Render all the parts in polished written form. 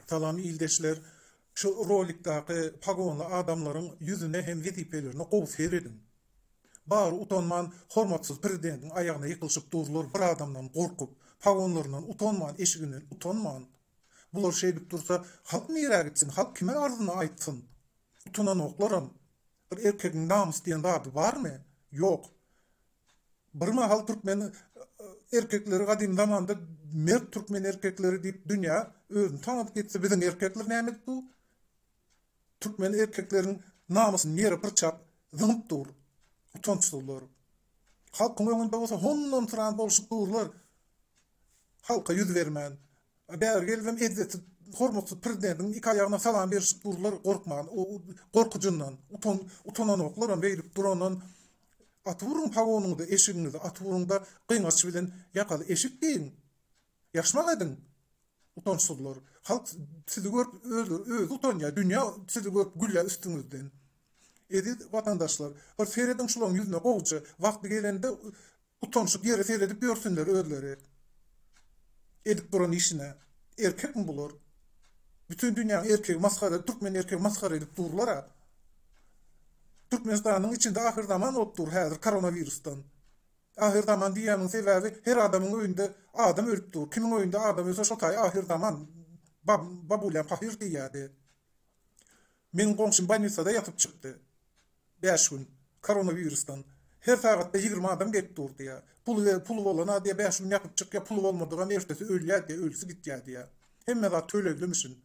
Salam ildeşler, şu rolikdaki pagonlu adamların yüzüne hem vizipelerini qovup veredin. Bari utanman, hormatsız prezidentin ayağına yıkılışıp durulur, bir adamdan korkup, pagonlarından utanman, eşiginden utanman. Bular şey dip dursa, halk nere gitsin, halk kime arzına aitsın? Utanan oklarım. Bir erkeğin namus diyen adı var mı? Yok. Bir mahal Türkmen erkekleri kadim zamanda mert Türkmen erkekleri deyip dünya özünü tanıp getse bizim erkekler nämet bu? Türkmen erkeklerin namusyny ýere pırçap zıňyp dur. Utançsyzlar. Halkyň öňünde bolsa hondan turan bolşup durlar. Halka yüz bermän. Bäri geldim ezzeti hormatly prezidentin iki aýagyna salam berişip durlar, gorkman. O gorkujundan utanan oklar beýlip duranan atwurun pagonuňyzda, eşigiňizde, atwurunda gyngaç bilen ýakaly eşik diýin. Ýaşmak edin. Utançsyzlar. Halk sizi görüp öz utanýar. Dünýä sizi görüp güller üstüňizden. Edip vatandaşlar, bir seredin şularyň ýüzüne gowça, wagty gelende utanşyp ýere seredip görsünler özleri. Edip duran işine. Erkek mi bular? Bütün dünýä erkek maskara, Türkmen erkek maskara edip durlar ha. Türkmenistanyň içinde ahir zaman otdur häzir koronavirusdan. Ahir zaman diýäniň sebäbi her adamyň öýünde adam ölüp dur. Kimiň öýünde adam ölse şotay ahir zaman babulan pahir diýýärdi. Meniň goňşum больницада ýatyp çykdy. 5 gün koronavirusdan. Her sagatda 20 adam gelip durdy ýa. Pul bolana diýe 5 gün ýatyp çykýar, pul bolmadygan ertesi ölýär diýe, ölse gitýär diýe. Hemme zat töleglemişin.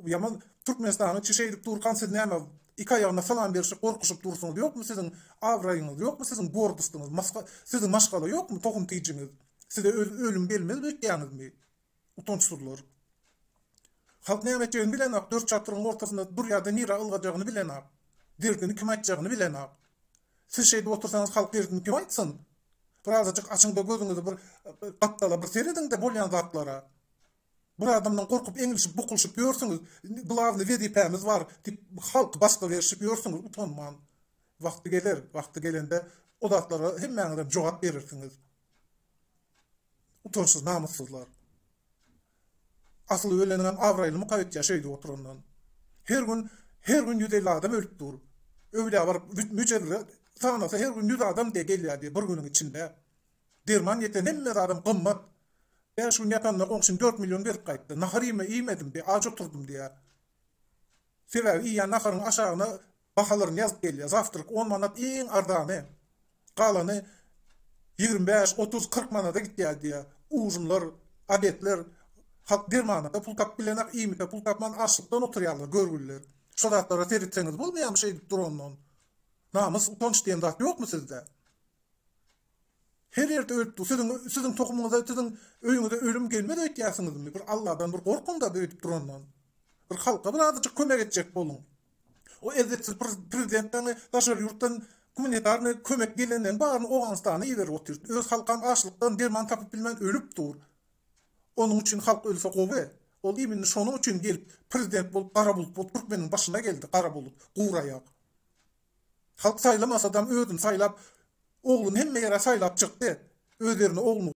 Yaman Türkmenistanyň çyşy edip durkan siz näme iki aýagyna salam berişip gorkuşup dursunuz ýokmy siziň awraýyňyz, ýokmy siziň gordustyňyz, siziň maşgala ýokmy tohum tiýjiňiz? Size ölüm gelmez bekýänizmi? Utançsyzlar. Halk näme etýäni bilen ak, dört çatyryň ortasynda bir ýerde nira ylgajagyny bilen ak. Derdini kim aýtjagyny bilen ak. Siz şeýde otursaňyz halk derdini kim aýtsyn? Birazajyk açyňda gözüňizi bir gatdala bir seredin de bolýan zatlara. Bir adamdan korkup eňilişip bukulşyp ýörsiňiz, bularny wezipemiz var diýip halk başga berişip ýörsiňiz, utanman. Wagty geler, wagty gelende o zatlara hemmäňizden jogap berirsiňiz. Utançsyz, namussuzlar. Asly öleniň awraýlymy gaýt ýaşaýdy oturandan. Her gün 150 adam ölüp dur. Öwle bar mücadele sanasa her gün 100 adam diye gelýär bir günüň içinde. Derman ýeten hemme adam gymmat. Ben şu yapanlar goňşun 4 milyon berip gaýtdy. Naharymy iýmedim diye, aç oturdum diye. Sebäbi iýen naharyň aşagyna bahalaryny ýazyp gelýär. Zawtryk 10 manat iň ardany. Galany 25, 30, 40 manata gitýär diye. Ujumlar, adetler halk dermanada pul tap bilenak iýmide pul tapman açlykdan oturýarlar, görgüller. Şu zatlara teritseňiz bolmaýan bir şey durandan. Namus, utanç diýen zat ýokmy sizde? Her ýerde ölüp, siziň tokumuňyza, siziň öýüňize ölüm gelmedi öýtýärsiňizmi? Bir Allahdan bir gorkun da öýüp durandan. Bir halka bir azajyk kömek etjek bolun. O ezzetsiz prezidentden, daşar ýurtdan humanitarny kömek gelenden baryny Oganstany iýerip oturýar. Öz halkam açlykdan derman tapyp bilmän ölüp dur. Onun için halk ölse gowy. Ol iýmini şonuň üçin gelip prezident bolup gara bulup Türkmeniň başyna geldi, gara bulup, guraýak. Halk saylamasa adam özüni saylap, oğlun hemme ýere saylap çykdy. Özlerini oğlunu